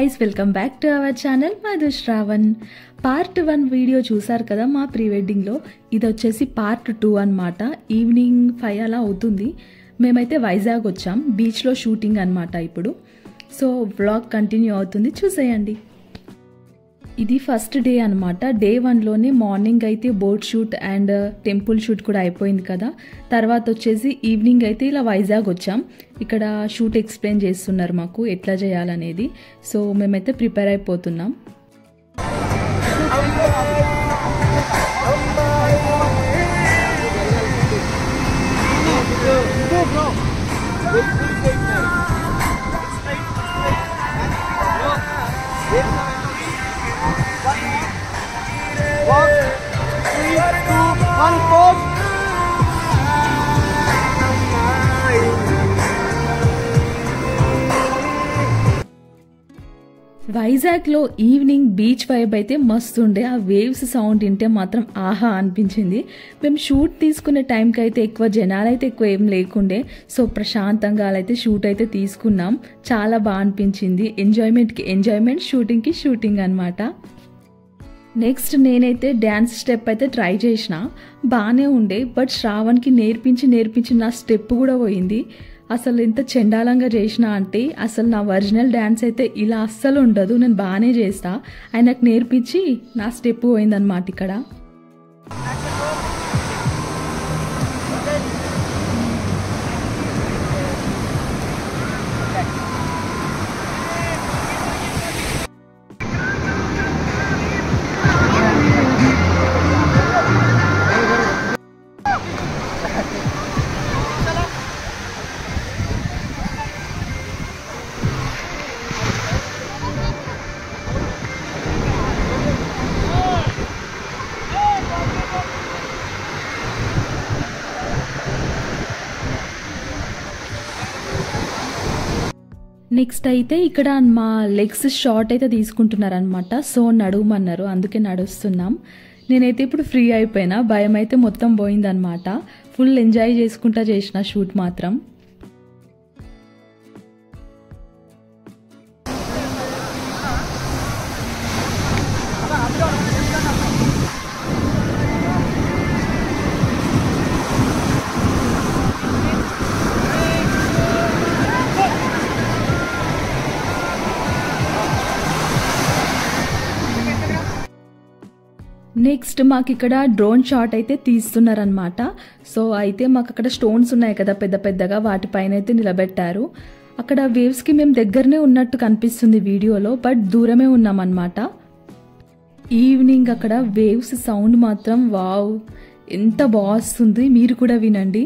guys, welcome back to our channel Madhu Shravan. Part 1 video చూసారు కదా మా pre wedding లో. ఇది వచ్చేసి పార్ట్ 2 అన్నమాట. ఈవినింగ్ 5 అలా అవుతుంది. మేమైతే వైజాగ్ వచ్చాం, బీచ్ లో షూటింగ్ అన్నమాట ఇప్పుడు. సో వ్లాగ్ కంటిన్యూ అవుతుంది, చూసేయండి. ఇది ఫస్ట్ డే అన్నమాట. డే 1 లోనే మార్నింగ్ అయితే boat shoot and temple shoot కూడా అయిపోయింది కదా. తర్వాత వచ్చేసి ఈవినింగ్ అయితే ఇలా వైజాగ్ వచ్చాం. ఇక్కడ షూట్ ఎక్స్ప్లెయిన్ చేస్తున్నారు మాకు ఎట్లా చేయాలనేది. సో మేమైతే ప్రిపేర్ అయిపోతున్నాం. వైజాగ్ లో ఈవినింగ్ బీచ్ వైబ్ అయితే మస్తు ఉండే. ఆ వేవ్స్ సౌండ్ వింటే మాత్రం ఆహా అనిపించింది. మేము షూట్ తీసుకునే టైంకి అయితే ఎక్కువ జనాలు అయితే ఎక్కువ ఏం లేకుండే. సో ప్రశాంతంగా అయితే షూట్ అయితే తీసుకున్నాం. చాలా బాగా అనిపించింది. ఎంజాయ్మెంట్కి ఎంజాయ్మెంట్, షూటింగ్కి షూటింగ్ అనమాట. నెక్స్ట్ నేనైతే డ్యాన్స్ స్టెప్ అయితే ట్రై చేసిన, బాగానే ఉండే. బట్ శ్రావణ్కి నేర్పించి నా స్టెప్ కూడా పోయింది. అసలు ఎంత చండాలంగా చేసిన అంటే అసలు నా ఒరిజినల్ డ్యాన్స్ అయితే ఇలా అస్సలు ఉండదు. నేను బాగానే చేస్తా, ఆయనకు నేర్పించి నా స్టెప్ పోయిందన్నమాట ఇక్కడ. నెక్స్ట్ అయితే ఇక్కడ మా లెగ్స్ షార్ట్ అయితే తీసుకుంటున్నారనమాట. సో నడుమన్నారు, అందుకే నడుస్తున్నాం. నేనైతే ఇప్పుడు ఫ్రీ అయిపోయినా, భయం అయితే మొత్తం పోయిందనమాట. ఫుల్ ఎంజాయ్ చేసుకుంటా చేసిన షూట్ మాత్రం. నెక్స్ట్ మాకు ఇక్కడ డ్రోన్ షాట్ అయితే తీస్తున్నారనమాట. సో అయితే మాకు అక్కడ స్టోన్స్ ఉన్నాయి కదా పెద్ద పెద్దగా, వాటిపైన అయితే నిలబెట్టారు. అక్కడ వేవ్స్కి మేము దగ్గరనే ఉన్నట్టు కనిపిస్తుంది వీడియోలో, బట్ దూరమే ఉన్నామన్నమాట. ఈవినింగ్ అక్కడ వేవ్స్ సౌండ్ మాత్రం వావ్ ఎంత బాగుంది, మీరు కూడా వినండి.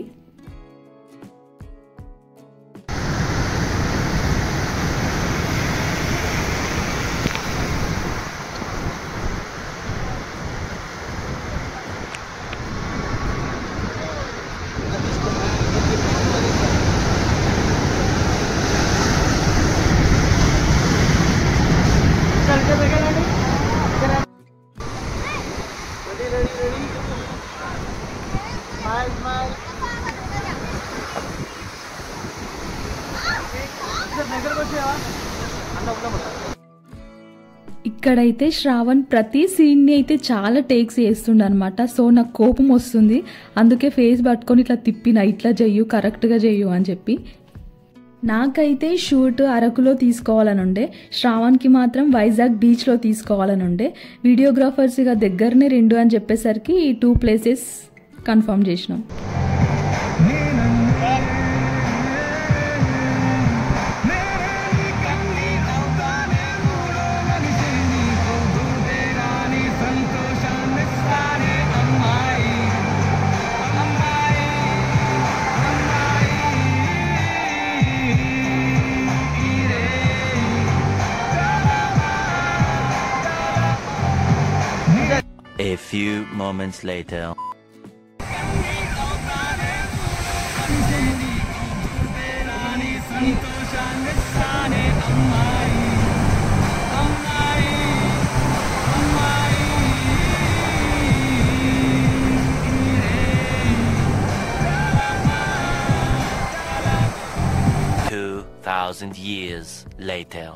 ఇక్కడైతే శ్రావణ్ ప్రతి సీన్ని అయితే చాలా టేక్స్ చేస్తుండనమాట. సో నాకు కోపం వస్తుంది, అందుకే ఫేస్ పట్టుకొని ఇట్లా తిప్పిన, ఇట్లా చెయ్యు, కరెక్ట్గా చెయ్యు అని చెప్పి. నాకైతే షూట్ అరకులో తీసుకోవాలని ఉండే, శ్రావణ్కి మాత్రం వైజాగ్ బీచ్లో తీసుకోవాలని ఉండే. వీడియోగ్రాఫర్స్ ఇక దగ్గరనే 2 అని చెప్పేసరికి ఈ 2 ప్లేసెస్ కన్ఫర్మ్ చేసినాం. A few moments later. Thousand years later.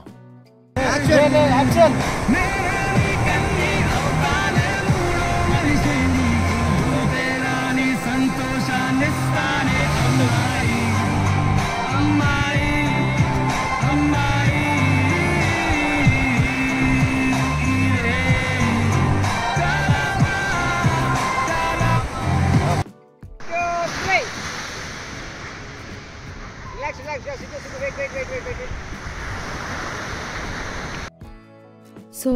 So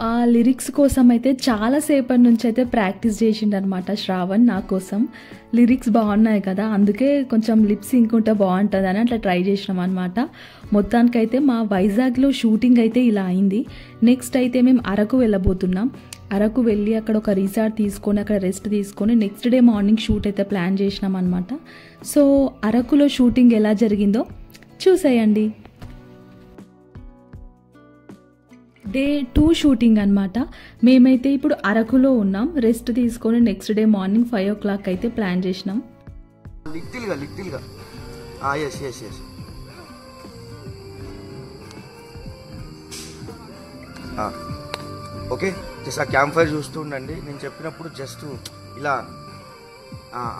ఆ లిరిక్స్ కోసం అయితే చాలాసేపటి నుంచి అయితే ప్రాక్టీస్ చేసిండనమాట శ్రావణ్ నా కోసం. లిరిక్స్ బాగున్నాయి కదా, అందుకే కొంచెం లిప్ సింక్ ఉంటే బాగుంటుంది అని అట్లా ట్రై చేసినాం అనమాట. మొత్తానికైతే మా వైజాగ్లో షూటింగ్ అయితే ఇలా అయింది. నెక్స్ట్ అయితే మేము అరకు వెళ్ళబోతున్నాం. అరకు వెళ్ళి అక్కడ ఒక రిసార్ట్ తీసుకొని అక్కడ రెస్ట్ తీసుకొని నెక్స్ట్ డే మార్నింగ్ షూట్ అయితే ప్లాన్ చేసినాం అనమాట. సో అరకులో షూటింగ్ ఎలా జరిగిందో చూసేయండి. డే 2 షూటింగ్ అనమాట. మేమైతే ఇప్పుడు అరకులో ఉన్నాం. రెస్ట్ తీసుకొని నెక్స్ట్ డే మార్నింగ్ 5 o'clock అయితే ప్లాన్ చేసినాం. లిటిల్గా ఎస్ ఎస్ ఎస్ ఓకే. జస్ట్ ఆ క్యాంప్ ఫైర్ చూస్తూ ఉండండి. నేను చెప్పినప్పుడు జస్ట్ ఇలా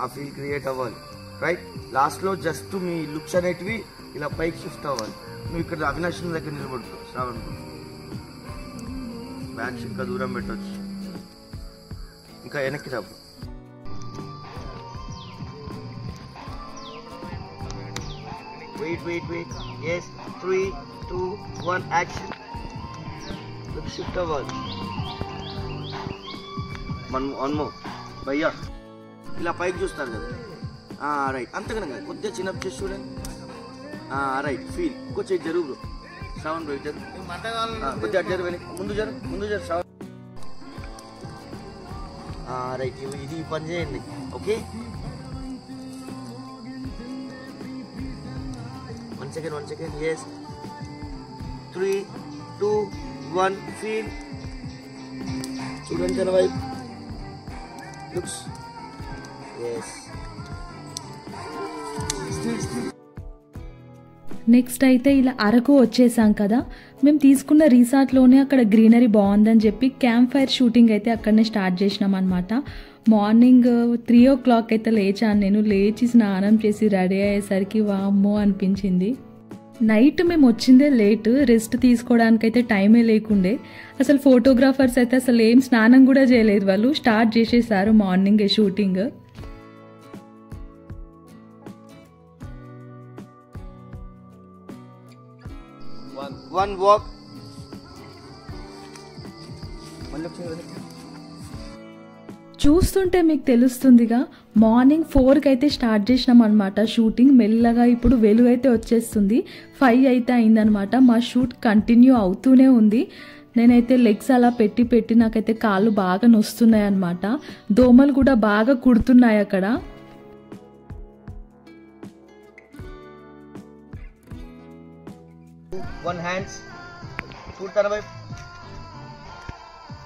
ఆ ఫీల్ క్రియేట్ అవ్వాలి, రైట్? లాస్ట్లో జస్ట్ మీ లుక్స్ అనేటివి ఇలా పైకి షిఫ్ట్ అవ్వాలి. నువ్వు ఇక్కడ అవినాష్ దగ్గర నిలబడుతు శ్రావణ్ బ్యాగ్స్ ఇంకా దూరం పెట్టవచ్చు, ఇంకా వెనక్కి రావు. వెయిట్ ఎస్ 3, 2, 1 యాక్షన్. లుక్ షిఫ్ట్ అవ్వాలి. వన్ మోర్ భయ్యా, ఇలా పైకి చూస్తారు కదా, రైట్. అంతకన్నా కదా, కొద్దిగా చిన్నప్ చేసి చూడండి. రైట్, ఫీల్ కొంచెం జరుగు శ్రావణ్ బ్రో, జరుగు కొద్దిగా జరుగు, ముందు జరు శ్రావణ్. రైట్, ఇది పని చేయండి. Okay, one second yes 3, 2, 1 feel. చూడండి తన వైపు లుక్స్. ఎస్ నెక్స్ట్ అయితే ఇలా అరకు వచ్చేసాం కదా. మేము తీసుకున్న రిసార్ట్లోనే అక్కడ గ్రీనరీ బాగుందని చెప్పి క్యాంప్ ఫైర్ షూటింగ్ అయితే అక్కడనే స్టార్ట్ చేసినాం అనమాట. మార్నింగ్ 3 o'clock అయితే లేచాను. నేను లేచి స్నానం చేసి రెడీ అయ్యేసరికి వామ్మో అనిపించింది. నైట్ మేము వచ్చిందే లేట్, రెస్ట్ తీసుకోవడానికైతే టైమే లేకుండే. అసలు ఫోటోగ్రాఫర్స్ అయితే అసలు ఏం స్నానం కూడా చేయలేదు, వాళ్ళు స్టార్ట్ చేసేసారు మార్నింగ్ షూటింగ్. One walk. చూస్తుంటే మీకు తెలుస్తుందిగా, మార్నింగ్ 4కి అయితే స్టార్ట్ చేసినాం అనమాట షూటింగ్. మెల్లగా ఇప్పుడు వెలుగు అయితే వచ్చేస్తుంది. 5 అయితే అయిందనమాట. మా షూట్ కంటిన్యూ అవుతూనే ఉంది. నేనైతే లెగ్స్ అలా పెట్టి నాకైతే కాళ్ళు బాగా నొస్తున్నాయి అనమాట. దోమలు కూడా బాగా కుడుతున్నాయి అక్కడ. One hands. Shoot తన వైపు.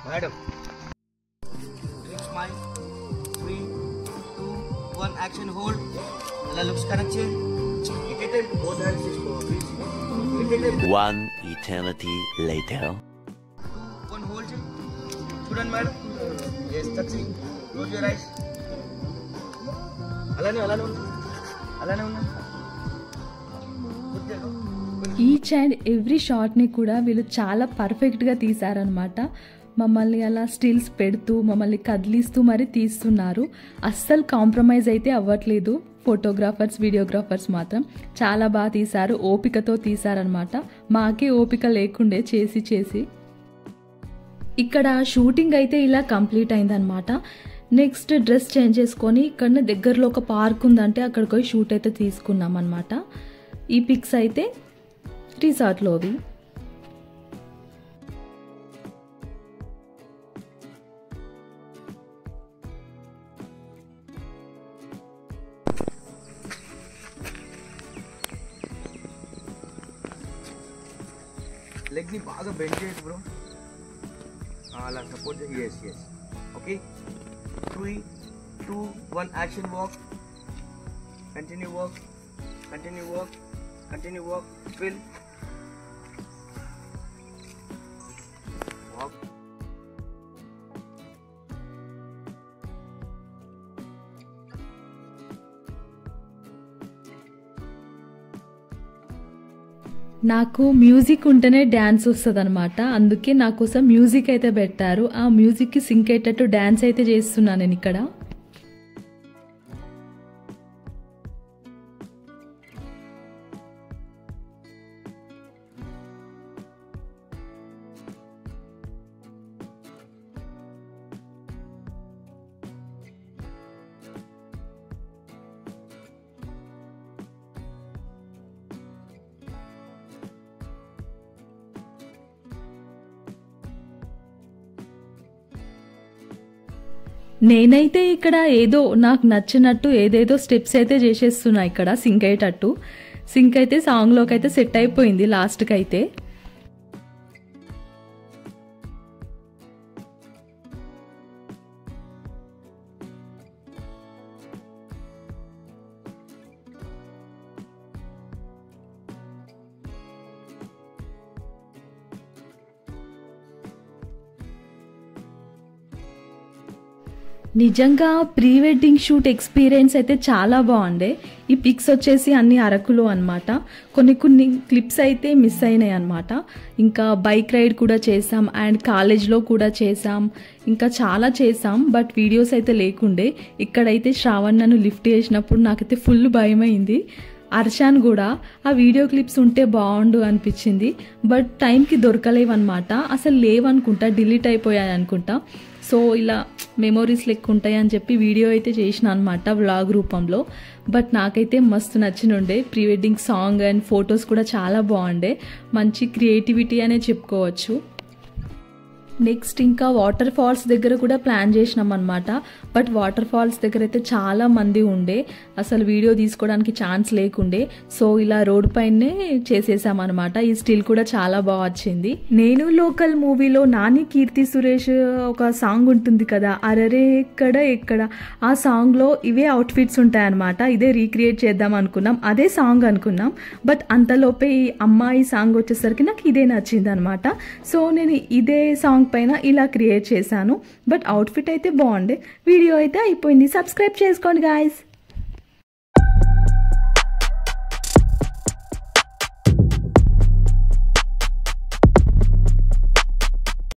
మేడం. Smile. 3, 2, 1 action hold. అలా లుక్స్ కనెక్ట్ చేయండి. ఇటే both hands తీసుకో please. One eternity later. One hold చేయి. చూడండి madam. Yes, touching. Close your eyes. అలానే ఉన్నా. ఈచ్ అండ్ ఎవ్రీ షాట్ని కూడా వీళ్ళు చాలా పర్ఫెక్ట్గా తీశారనమాట. మమ్మల్ని అలా స్టిల్స్ పెడుతూ మమ్మల్ని కదిలిస్తూ మరి తీస్తున్నారు. అస్సలు కాంప్రమైజ్ అయితే అవ్వట్లేదు. ఫోటోగ్రాఫర్స్ వీడియోగ్రాఫర్స్ మాత్రం చాలా బాగా తీశారు, ఓపికతో తీశారనమాట. మాకే ఓపిక లేకుండే చేసి. ఇక్కడ షూటింగ్ అయితే ఇలా కంప్లీట్ అయిందనమాట. నెక్స్ట్ డ్రెస్ చేంజ్ చేసుకొని ఇక్కడ దగ్గరలో ఒక పార్క్ ఉందంటే అక్కడికి పోయి షూట్ అయితే తీసుకున్నాం అనమాట. ఈ పిక్స్ అయితే రిసార్ట్లోవి. లెగ్ ని బాగా బెండ్ చేయొచ్చు బ్రో, అలా సపోర్ట్ చేయి. Yes okay. 3, 2, 1 action walk. Continue walk. Feel. నాకు మ్యూజిక్ ఉంటేనే డ్యాన్స్ వస్తుంది అనమాట. అందుకే నా కోసం మ్యూజిక్ అయితే పెట్టారు. ఆ మ్యూజిక్కి సింక్ అయ్యేటట్టు డ్యాన్స్ అయితే చేస్తున్నాను నేను ఇక్కడ. నేనైతే ఇక్కడ ఏదో నాకు నచ్చినట్టు ఏదేదో స్టెప్స్ అయితే చేసేస్తున్నా ఇక్కడ సింక్ అయ్యేటట్టు. సింక్ అయితే సాంగ్లోకి అయితే సెట్ అయిపోయింది లాస్ట్కి అయితే. నిజంగా ప్రీ వెడ్డింగ్ షూట్ ఎక్స్పీరియన్స్ అయితే చాలా బాగుండే. ఈ పిక్స్ వచ్చేసి అన్ని అరకులో అనమాట. కొన్ని క్లిప్స్ అయితే మిస్ అయినాయి అనమాట. ఇంకా బైక్ రైడ్ కూడా చేసాం అండ్ కాలేజ్లో కూడా చేసాం, ఇంకా చాలా చేసాం. బట్ వీడియోస్ అయితే లేకుండే. ఇక్కడైతే శ్రావణ్ నన్ను లిఫ్ట్ చేసినప్పుడు నాకైతే ఫుల్ భయం అయింది. అర్షాన్ కూడా ఆ వీడియో క్లిప్స్ ఉంటే బాగుండు అనిపించింది. బట్ టైంకి దొరకలేవన్నమాట. అసలు లేవనుకుంటా, డిలీట్ అయిపోయాయి అనుకుంటా. సో ఇలా మెమోరీస్ లెక్క ఉంటాయి అని చెప్పి వీడియో అయితే చేసిన అనమాట వ్లాగ్ రూపంలో. బట్ నాకైతే మస్తు నచ్చినుండే. Pre wedding song and photos కూడా చాలా బాగుండే. మంచి క్రియేటివిటీ అనే చెప్పుకోవచ్చు. నెక్స్ట్ ఇంకా వాటర్ ఫాల్స్ దగ్గర కూడా ప్లాన్ చేసినాం అనమాట. బట్ వాటర్ ఫాల్స్ దగ్గర అయితే చాలా మంది ఉండే, అసలు వీడియో తీసుకోవడానికి ఛాన్స్ లేకుండే. సో ఇలా రోడ్ పైనే చేసేసామన్నమాట. ఈ స్టిల్ కూడా చాలా బాగా వచ్చింది. నేను లోకల్ మూవీలో నాని కీర్తి సురేష్ ఒక సాంగ్ ఉంటుంది కదా, అరరే ఎక్కడ ఎక్కడ, ఆ సాంగ్లో ఇవే అవుట్ఫిట్స్ ఉంటాయన్నమాట. ఇదే రీక్రియేట్ చేద్దాం అనుకున్నాం, అదే సాంగ్ అనుకున్నాం. బట్ అంతలోపే ఈ అమ్మాయి సాంగ్ వచ్చేసరికి నాకు ఇదే నచ్చింది అనమాట. సో నేను ఇదే సాంగ్ పైన ఇలా క్రియేట్ చేశాను. బట్ అవుట్ఫిట్ అయితే బాగుండే. వీడియో అయితే అయిపోయింది. సబ్స్క్రైబ్ చేసుకోండి గాయ్స్.